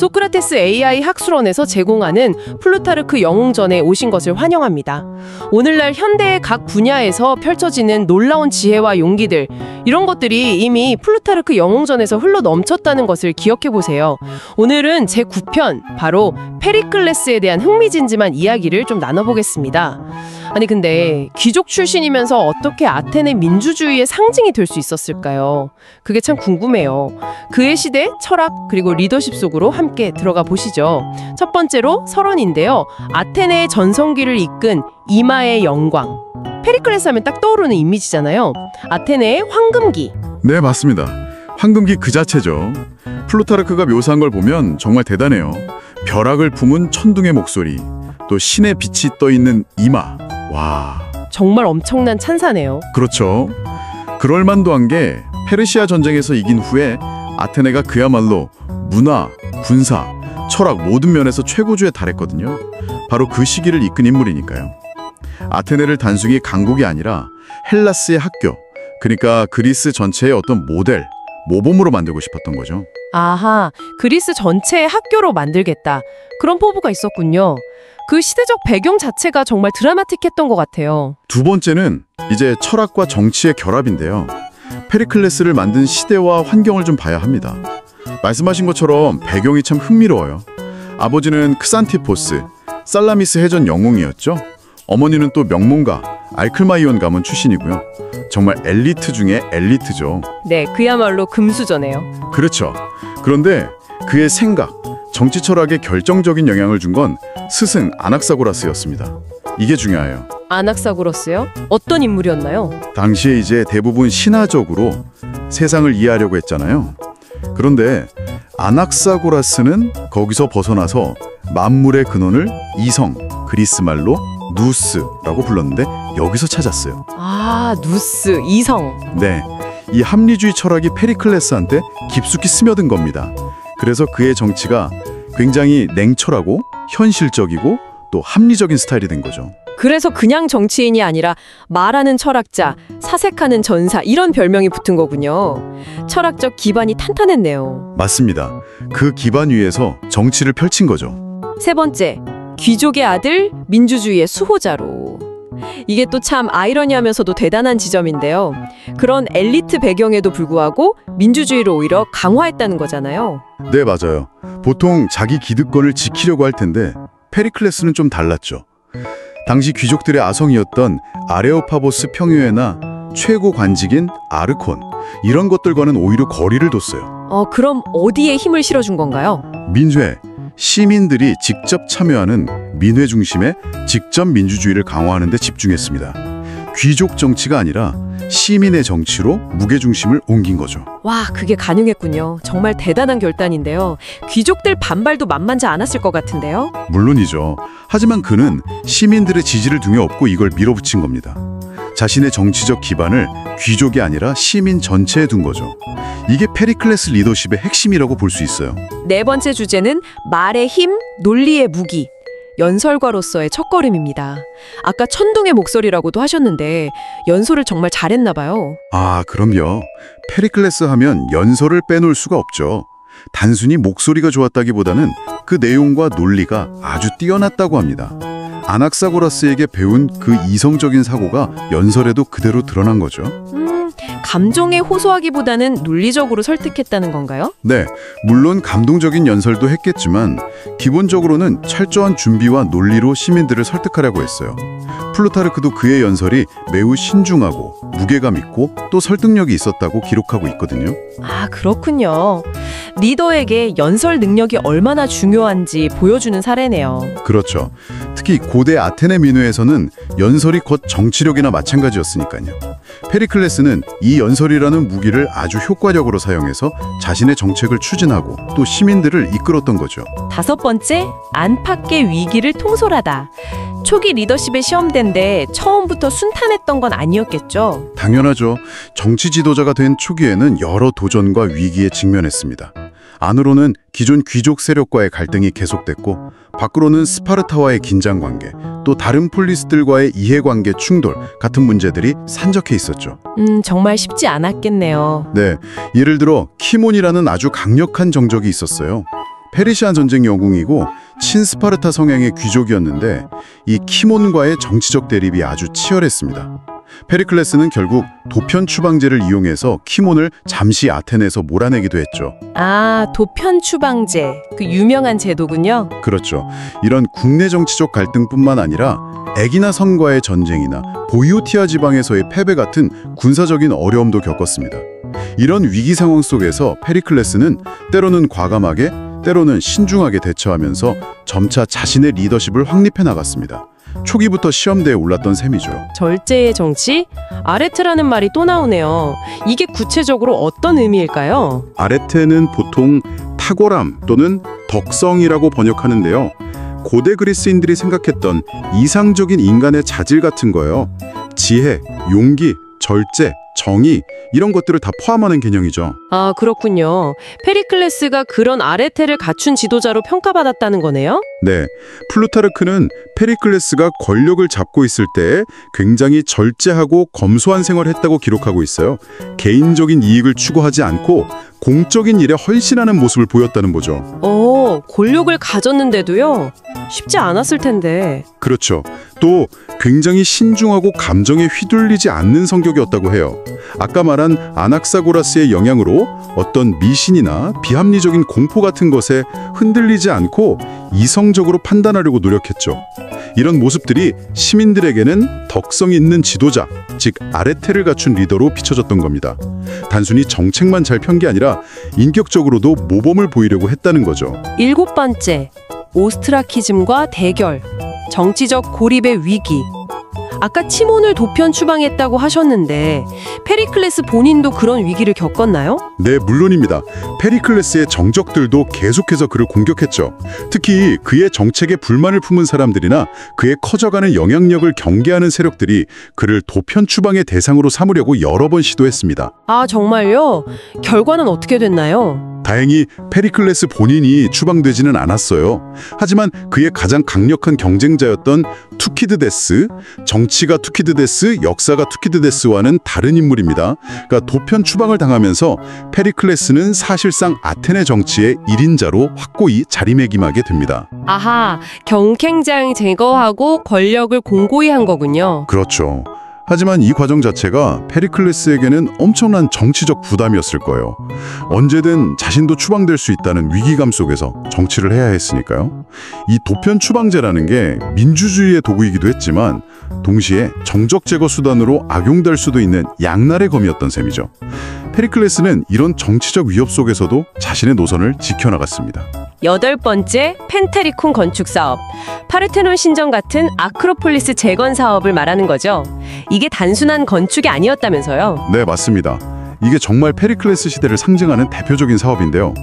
소크라테스 AI 학술원에서 제공하는 플루타르크 영웅전에 오신 것을 환영합니다. 오늘날 현대의 각 분야에서 펼쳐지는 놀라운 지혜와 용기들, 이런 것들이 이미 플루타르크 영웅전에서 흘러 넘쳤다는 것을 기억해보세요. 오늘은 제9편, 바로 페리클레스에 대한 흥미진진한 이야기를 좀 나눠보겠습니다. 아니 근데 귀족 출신이면서 어떻게 아테네 민주주의의 상징이 될 수 있었을까요? 그게 참 궁금해요. 그의 시대, 철학, 그리고 리더십 속으로 함께 들어가 보시죠. 첫 번째로 설원인데요. 아테네의 전성기를 이끈 이마의 영광. 페리클레스 하면 딱 떠오르는 이미지잖아요. 아테네의 황금기. 네, 맞습니다. 황금기 그 자체죠. 플루타르크가 묘사한 걸 보면 정말 대단해요. 벼락을 품은 천둥의 목소리, 또 신의 빛이 떠있는 이마. 와, 정말 엄청난 찬사네요. 그렇죠. 그럴만도 한 게 페르시아 전쟁에서 이긴 후에 아테네가 그야말로 문화, 군사, 철학 모든 면에서 최고조에 달했거든요. 바로 그 시기를 이끈 인물이니까요. 아테네를 단순히 강국이 아니라 헬라스의 학교, 그러니까 그리스 전체의 어떤 모델, 모범으로 만들고 싶었던 거죠. 아하, 그리스 전체의 학교로 만들겠다. 그런 포부가 있었군요. 그 시대적 배경 자체가 정말 드라마틱했던 것 같아요. 두 번째는 이제 철학과 정치의 결합인데요. 페리클레스를 만든 시대와 환경을 좀 봐야 합니다. 말씀하신 것처럼 배경이 참 흥미로워요. 아버지는 크산티포스, 살라미스 해전 영웅이었죠. 어머니는 또 명문가, 알클마이온 가문 출신이고요. 정말 엘리트 중에 엘리트죠. 네, 그야말로 금수저네요. 그렇죠. 그런데 그의 생각, 정치 철학에 결정적인 영향을 준 건 스승 아낙사고라스였습니다. 이게 중요해요. 아낙사고라스요? 어떤 인물이었나요? 당시에 이제 대부분 신화적으로 세상을 이해하려고 했잖아요. 그런데 아낙사고라스는 거기서 벗어나서 만물의 근원을 이성, 그리스 말로 누스라고 불렀는데 여기서 찾았어요. 아, 누스, 이성. 네, 이 합리주의 철학이 페리클레스한테 깊숙이 스며든 겁니다. 그래서 그의 정치가 굉장히 냉철하고 현실적이고 또 합리적인 스타일이 된 거죠. 그래서 그냥 정치인이 아니라 말하는 철학자, 사색하는 전사, 이런 별명이 붙은 거군요. 철학적 기반이 탄탄했네요. 맞습니다. 그 기반 위에서 정치를 펼친 거죠. 세 번째, 귀족의 아들, 민주주의의 수호자로. 이게 또 참 아이러니하면서도 대단한 지점인데요. 그런 엘리트 배경에도 불구하고 민주주의를 오히려 강화했다는 거잖아요. 네, 맞아요. 보통 자기 기득권을 지키려고 할 텐데 페리클레스는 좀 달랐죠. 당시 귀족들의 아성이었던 아레오파고스 평유회나 최고 관직인 아르콘, 이런 것들과는 오히려 거리를 뒀어요. 그럼 어디에 힘을 실어준 건가요? 민회, 시민들이 직접 참여하는 민회 중심의 직접 민주주의를 강화하는 데 집중했습니다. 귀족 정치가 아니라 시민의 정치로 무게중심을 옮긴 거죠. 와, 그게 가능했군요. 정말 대단한 결단인데요. 귀족들 반발도 만만치 않았을 것 같은데요. 물론이죠. 하지만 그는 시민들의 지지를 등에 업고 이걸 밀어붙인 겁니다. 자신의 정치적 기반을 귀족이 아니라 시민 전체에 둔 거죠. 이게 페리클레스 리더십의 핵심이라고 볼 수 있어요. 네 번째 주제는 말의 힘, 논리의 무기. 연설가로서의 첫걸음입니다. 아까 천둥의 목소리라고도 하셨는데 연설을 정말 잘했나 봐요. 아, 그럼요. 페리클레스 하면 연설을 빼놓을 수가 없죠. 단순히 목소리가 좋았다기보다는 그 내용과 논리가 아주 뛰어났다고 합니다. 아낙사고라스에게 배운 그 이성적인 사고가 연설에도 그대로 드러난 거죠. 감정에 호소하기보다는 논리적으로 설득했다는 건가요? 네, 물론 감동적인 연설도 했겠지만 기본적으로는 철저한 준비와 논리로 시민들을 설득하려고 했어요. 플루타르크도 그의 연설이 매우 신중하고 무게감 있고 또 설득력이 있었다고 기록하고 있거든요. 아, 그렇군요. 리더에게 연설 능력이 얼마나 중요한지 보여주는 사례네요. 그렇죠. 특히 고대 아테네 민회에서는 연설이 곧 정치력이나 마찬가지였으니까요. 페리클레스는 이 연설이라는 무기를 아주 효과적으로 사용해서 자신의 정책을 추진하고 또 시민들을 이끌었던 거죠. 다섯 번째, 안팎의 위기를 통솔하다. 초기 리더십에 시험된데 처음부터 순탄했던 건 아니었겠죠? 당연하죠. 정치 지도자가 된 초기에는 여러 도전과 위기에 직면했습니다. 안으로는 기존 귀족 세력과의 갈등이 계속됐고 밖으로는 스파르타와의 긴장관계, 또 다른 폴리스들과의 이해관계 충돌 같은 문제들이 산적해 있었죠. 정말 쉽지 않았겠네요. 네, 예를 들어 키몬이라는 아주 강력한 정적이 있었어요. 페르시아 전쟁 영웅이고 친스파르타 성향의 귀족이었는데 이 키몬과의 정치적 대립이 아주 치열했습니다. 페리클레스는 결국 도편 추방제를 이용해서 키몬을 잠시 아테네에서 몰아내기도 했죠. 아, 도편 추방제. 그 유명한 제도군요. 그렇죠. 이런 국내 정치적 갈등뿐만 아니라 에기나 성과의 전쟁이나 보이오티아 지방에서의 패배 같은 군사적인 어려움도 겪었습니다. 이런 위기 상황 속에서 페리클레스는 때로는 과감하게, 때로는 신중하게 대처하면서 점차 자신의 리더십을 확립해 나갔습니다. 초기부터 시험대에 올랐던 셈이죠. 절제의 정치? 아레트라는 말이 또 나오네요. 이게 구체적으로 어떤 의미일까요? 아레테는 보통 탁월함 또는 덕성이라고 번역하는데요. 고대 그리스인들이 생각했던 이상적인 인간의 자질 같은 거예요. 지혜, 용기, 절제, 정의 이런 것들을 다 포함하는 개념이죠. 아, 그렇군요. 페리클레스가 그런 아레테를 갖춘 지도자로 평가받았다는 거네요? 네, 플루타르크는 페리클레스가 권력을 잡고 있을 때 굉장히 절제하고 검소한 생활을 했다고 기록하고 있어요. 개인적인 이익을 추구하지 않고 공적인 일에 헌신하는 모습을 보였다는 거죠. 권력을 가졌는데도요? 쉽지 않았을 텐데. 그렇죠. 또 굉장히 신중하고 감정에 휘둘리지 않는 성격이었다고 해요. 아까 말한 아낙사고라스의 영향으로 어떤 미신이나 비합리적인 공포 같은 것에 흔들리지 않고 이성적으로 판단하려고 노력했죠. 이런 모습들이 시민들에게는 덕성 있는 지도자, 즉 아레테를 갖춘 리더로 비춰졌던 겁니다. 단순히 정책만 잘 편 게 아니라 인격적으로도 모범을 보이려고 했다는 거죠. 7번째, 오스트라키즘과 대결, 정치적 고립의 위기. 아까 치몬을 도편 추방했다고 하셨는데 페리클레스 본인도 그런 위기를 겪었나요? 네, 물론입니다. 페리클레스의 정적들도 계속해서 그를 공격했죠. 특히 그의 정책에 불만을 품은 사람들이나 그의 커져가는 영향력을 경계하는 세력들이 그를 도편 추방의 대상으로 삼으려고 여러 번 시도했습니다. 아, 정말요? 결과는 어떻게 됐나요? 다행히 페리클레스 본인이 추방되지는 않았어요. 하지만 그의 가장 강력한 경쟁자였던 투키드데스, 정치가 투키드데스, 역사가 투키드데스와는 다른 인물입니다. 그러니까 도편 추방을 당하면서 페리클레스는 사실상 아테네 정치의 1인자로 확고히 자리매김하게 됩니다. 아하, 경쟁장 제거하고 권력을 공고히 한 거군요. 그렇죠. 하지만 이 과정 자체가 페리클레스에게는 엄청난 정치적 부담이었을 거예요. 언제든 자신도 추방될 수 있다는 위기감 속에서 정치를 해야 했으니까요. 이 도편 추방제라는 게 민주주의의 도구이기도 했지만 동시에 정적 제거 수단으로 악용될 수도 있는 양날의 검이었던 셈이죠. 페리클레스는 이런 정치적 위협 속에서도 자신의 노선을 지켜나갔습니다. 8번째, 펜테리콘 건축 사업. 파르테논 신전 같은 아크로폴리스 재건 사업을 말하는 거죠. 이게 단순한 건축이 아니었다면서요? 네, 맞습니다. 이게 정말 페리클레스 시대를 상징하는 대표적인 사업인데요.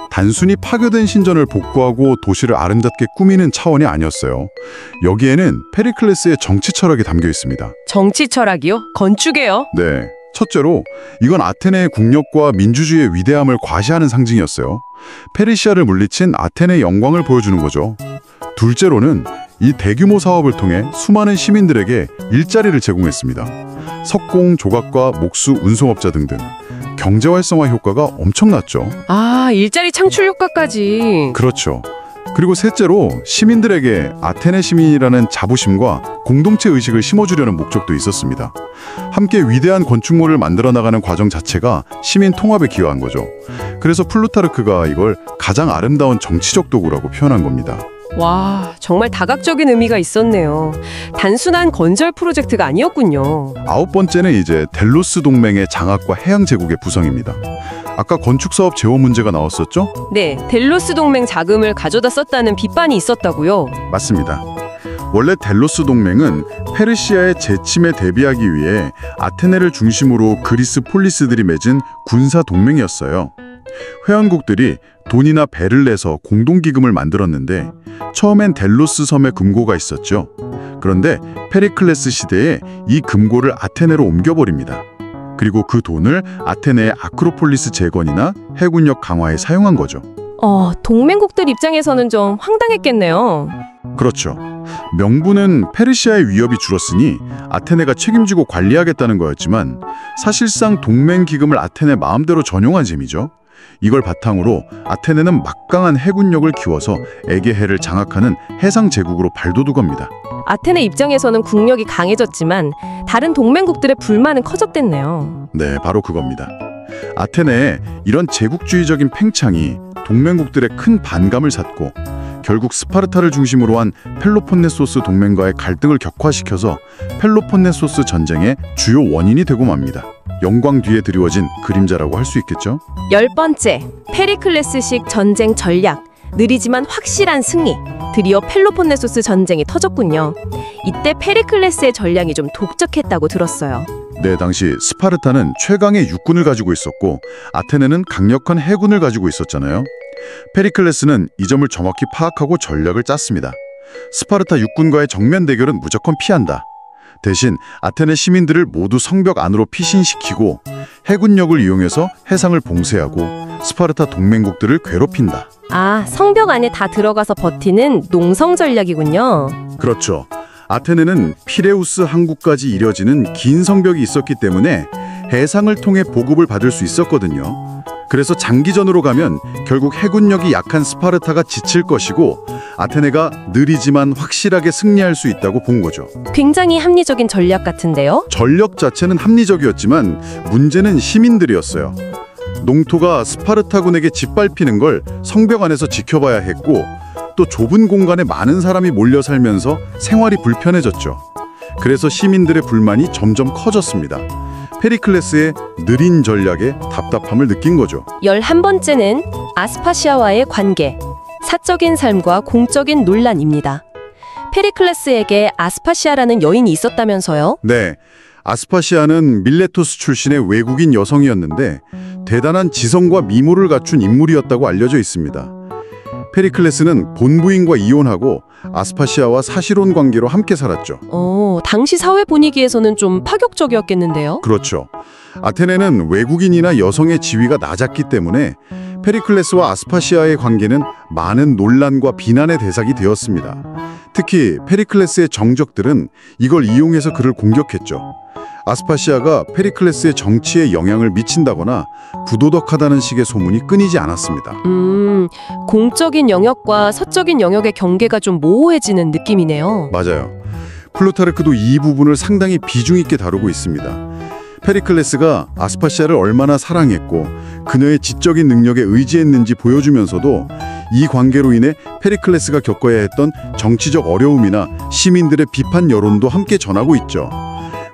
단순히 파괴된 신전을 복구하고 도시를 아름답게 꾸미는 차원이 아니었어요. 여기에는 페리클레스의 정치 철학이 담겨 있습니다. 정치 철학이요? 건축에요? 네. 첫째로 이건 아테네의 국력과 민주주의의 위대함을 과시하는 상징이었어요. 페르시아를 물리친 아테네의 영광을 보여주는 거죠. 둘째로는 이 대규모 사업을 통해 수많은 시민들에게 일자리를 제공했습니다. 석공, 조각과 목수, 운송업자 등등. 경제 활성화 효과가 엄청났죠. 아, 일자리 창출 효과까지. 그렇죠. 그리고 셋째로 시민들에게 아테네 시민이라는 자부심과 공동체 의식을 심어주려는 목적도 있었습니다. 함께 위대한 건축물을 만들어 나가는 과정 자체가 시민 통합에 기여한 거죠. 그래서 플루타르크가 이걸 가장 아름다운 정치적 도구라고 표현한 겁니다. 와, 정말 다각적인 의미가 있었네요. 단순한 건설 프로젝트가 아니었군요. 9번째는 이제 델로스 동맹의 장악과 해양 제국의 부성입니다. 아까 건축사업 재원 문제가 나왔었죠? 네, 델로스 동맹 자금을 가져다 썼다는 비판이 있었다고요. 맞습니다. 원래 델로스 동맹은 페르시아의 재침에 대비하기 위해 아테네를 중심으로 그리스 폴리스들이 맺은 군사 동맹이었어요. 회원국들이 돈이나 배를 내서 공동기금을 만들었는데 처음엔 델로스 섬에 금고가 있었죠. 그런데 페리클레스 시대에 이 금고를 아테네로 옮겨버립니다. 그리고 그 돈을 아테네의 아크로폴리스 재건이나 해군력 강화에 사용한 거죠. 동맹국들 입장에서는 좀 황당했겠네요. 그렇죠. 명분은 페르시아의 위협이 줄었으니 아테네가 책임지고 관리하겠다는 거였지만 사실상 동맹 기금을 아테네 마음대로 전용한 셈이죠. 이걸 바탕으로 아테네는 막강한 해군력을 키워서 에게해를 장악하는 해상 제국으로 발돋움합니다. 아테네 입장에서는 국력이 강해졌지만 다른 동맹국들의 불만은 커졌댔네요. 네, 바로 그겁니다. 아테네의 이런 제국주의적인 팽창이 동맹국들의 큰 반감을 샀고 결국 스파르타를 중심으로 한 펠로폰네소스 동맹과의 갈등을 격화시켜서 펠로폰네소스 전쟁의 주요 원인이 되고 맙니다. 영광 뒤에 드리워진 그림자라고 할 수 있겠죠? 10번째, 페리클레스식 전쟁 전략. 느리지만 확실한 승리. 드디어 펠로폰네소스 전쟁이 터졌군요. 이때 페리클레스의 전략이 좀 독특했다고 들었어요. 네, 당시 스파르타는 최강의 육군을 가지고 있었고 아테네는 강력한 해군을 가지고 있었잖아요. 페리클레스는 이 점을 정확히 파악하고 전략을 짰습니다. 스파르타 육군과의 정면 대결은 무조건 피한다. 대신 아테네 시민들을 모두 성벽 안으로 피신시키고 해군력을 이용해서 해상을 봉쇄하고 스파르타 동맹국들을 괴롭힌다. 아, 성벽 안에 다 들어가서 버티는 농성 전략이군요. 그렇죠. 아테네는 피레우스 항구까지 이뤄지는 긴 성벽이 있었기 때문에 해상을 통해 보급을 받을 수 있었거든요. 그래서 장기전으로 가면 결국 해군력이 약한 스파르타가 지칠 것이고 아테네가 느리지만 확실하게 승리할 수 있다고 본 거죠. 굉장히 합리적인 전략 같은데요? 전력 자체는 합리적이었지만 문제는 시민들이었어요. 농토가 스파르타군에게 짓밟히는 걸 성벽 안에서 지켜봐야 했고 또 좁은 공간에 많은 사람이 몰려 살면서 생활이 불편해졌죠. 그래서 시민들의 불만이 점점 커졌습니다. 페리클레스의 느린 전략에 답답함을 느낀 거죠. 11번째는 아스파시아와의 관계, 사적인 삶과 공적인 논란입니다. 페리클레스에게 아스파시아라는 여인이 있었다면서요? 네, 아스파시아는 밀레토스 출신의 외국인 여성이었는데 대단한 지성과 미모를 갖춘 인물이었다고 알려져 있습니다. 페리클레스는 본부인과 이혼하고 아스파시아와 사실혼 관계로 함께 살았죠. 당시 사회 분위기에서는 좀 파격적이었겠는데요? 그렇죠. 아테네는 외국인이나 여성의 지위가 낮았기 때문에 페리클레스와 아스파시아의 관계는 많은 논란과 비난의 대상이 되었습니다. 특히 페리클레스의 정적들은 이걸 이용해서 그를 공격했죠. 아스파시아가 페리클레스의 정치에 영향을 미친다거나 부도덕하다는 식의 소문이 끊이지 않았습니다. 공적인 영역과 사적인 영역의 경계가 좀 모호해지는 느낌이네요. 맞아요. 플루타르크도 이 부분을 상당히 비중 있게 다루고 있습니다. 페리클레스가 아스파시아를 얼마나 사랑했고 그녀의 지적인 능력에 의지했는지 보여주면서도 이 관계로 인해 페리클레스가 겪어야 했던 정치적 어려움이나 시민들의 비판 여론도 함께 전하고 있죠.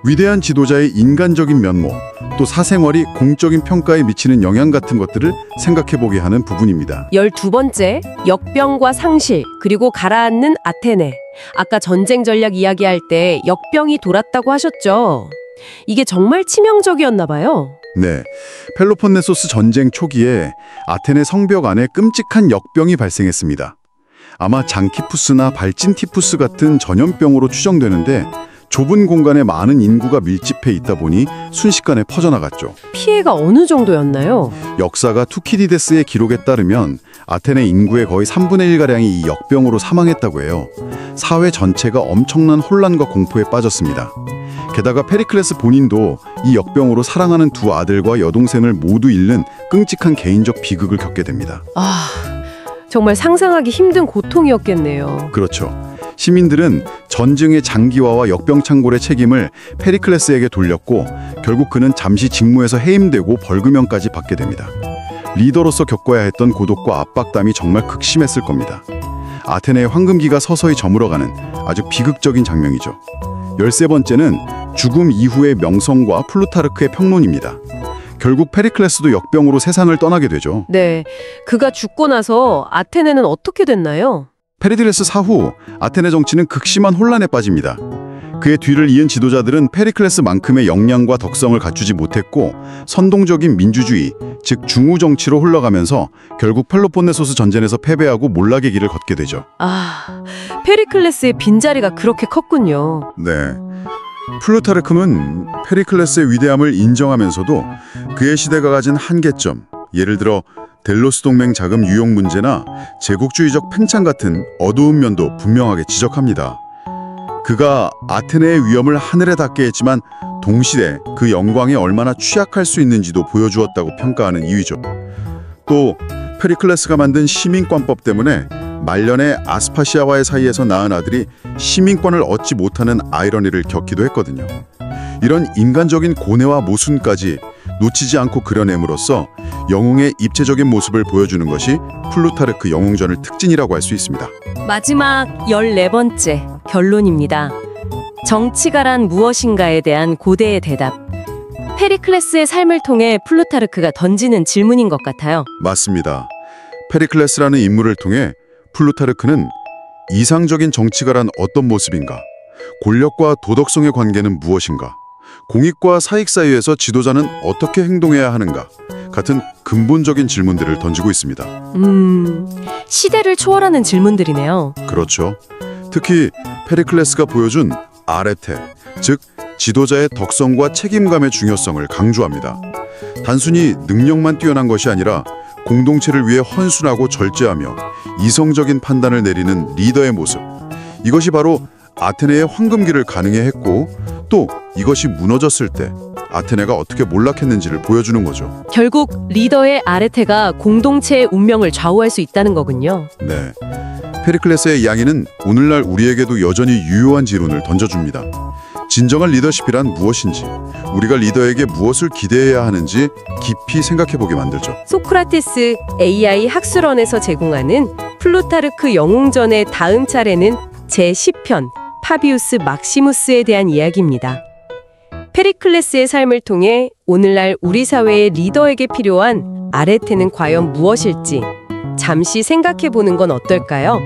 위대한 지도자의 인간적인 면모, 또 사생활이 공적인 평가에 미치는 영향 같은 것들을 생각해보게 하는 부분입니다. 12번째, 역병과 상실, 그리고 가라앉는 아테네. 아까 전쟁 전략 이야기할 때 역병이 돌았다고 하셨죠? 이게 정말 치명적이었나 봐요. 네, 펠로폰네소스 전쟁 초기에 아테네 성벽 안에 끔찍한 역병이 발생했습니다. 아마 장키푸스나 발진티푸스 같은 전염병으로 추정되는데 좁은 공간에 많은 인구가 밀집해 있다 보니 순식간에 퍼져나갔죠. 피해가 어느 정도였나요? 역사가 투키디데스의 기록에 따르면 아테네 인구의 거의 3분의 1가량이 이 역병으로 사망했다고 해요. 사회 전체가 엄청난 혼란과 공포에 빠졌습니다. 게다가 페리클레스 본인도 이 역병으로 사랑하는 두 아들과 여동생을 모두 잃는 끔찍한 개인적 비극을 겪게 됩니다. 정말 상상하기 힘든 고통이었겠네요. 그렇죠. 시민들은 전쟁의 장기화와 역병창궐의 책임을 페리클레스에게 돌렸고 결국 그는 잠시 직무에서 해임되고 벌금형까지 받게 됩니다. 리더로서 겪어야 했던 고독과 압박감이 정말 극심했을 겁니다. 아테네의 황금기가 서서히 저물어가는 아주 비극적인 장면이죠. 13번째는 죽음 이후의 명성과 플루타르크의 평론입니다. 결국 페리클레스도 역병으로 세상을 떠나게 되죠. 네, 그가 죽고 나서 아테네는 어떻게 됐나요? 페리클레스 사후 아테네 정치는 극심한 혼란에 빠집니다. 그의 뒤를 이은 지도자들은 페리클레스만큼의 역량과 덕성을 갖추지 못했고 선동적인 민주주의, 즉 중우 정치로 흘러가면서 결국 펠로폰네소스 전쟁에서 패배하고 몰락의 길을 걷게 되죠. 페리클레스의 빈자리가 그렇게 컸군요. 네. 플루타르크는 페리클레스의 위대함을 인정하면서도 그의 시대가 가진 한계점, 예를 들어 델로스 동맹 자금 유용 문제나 제국주의적 팽창 같은 어두운 면도 분명하게 지적합니다. 그가 아테네의 위엄을 하늘에 닿게 했지만 동시에 그 영광에 얼마나 취약할 수 있는지도 보여주었다고 평가하는 이유죠. 또 페리클레스가 만든 시민권법 때문에 말년에 아스파시아와의 사이에서 낳은 아들이 시민권을 얻지 못하는 아이러니를 겪기도 했거든요. 이런 인간적인 고뇌와 모순까지 놓치지 않고 그려냄으로써 영웅의 입체적인 모습을 보여주는 것이 플루타르크 영웅전의 특징이라고 할 수 있습니다. 마지막 14번째 결론입니다. 정치가란 무엇인가에 대한 고대의 대답. 페리클레스의 삶을 통해 플루타르크가 던지는 질문인 것 같아요. 맞습니다. 페리클레스라는 인물을 통해 플루타르크는 이상적인 정치가란 어떤 모습인가? 권력과 도덕성의 관계는 무엇인가? 공익과 사익 사이에서 지도자는 어떻게 행동해야 하는가? 같은 근본적인 질문들을 던지고 있습니다. 시대를 초월하는 질문들이네요. 그렇죠. 특히 페리클레스가 보여준 아레테, 즉 지도자의 덕성과 책임감의 중요성을 강조합니다. 단순히 능력만 뛰어난 것이 아니라 공동체를 위해 헌신하고 절제하며 이성적인 판단을 내리는 리더의 모습. 이것이 바로 아테네의 황금기를 가능해 했고 또 이것이 무너졌을 때 아테네가 어떻게 몰락했는지를 보여주는 거죠. 결국 리더의 아레테가 공동체의 운명을 좌우할 수 있다는 거군요. 네. 페리클레스의 이야기는 오늘날 우리에게도 여전히 유효한 질문을 던져줍니다. 진정한 리더십이란 무엇인지, 우리가 리더에게 무엇을 기대해야 하는지 깊이 생각해보게 만들죠. 소크라테스 AI 학술원에서 제공하는 플루타르크 영웅전의 다음 차례는 제10편 파비우스 막시무스에 대한 이야기입니다. 페리클레스의 삶을 통해 오늘날 우리 사회의 리더에게 필요한 아레테는 과연 무엇일지 잠시 생각해보는 건 어떨까요?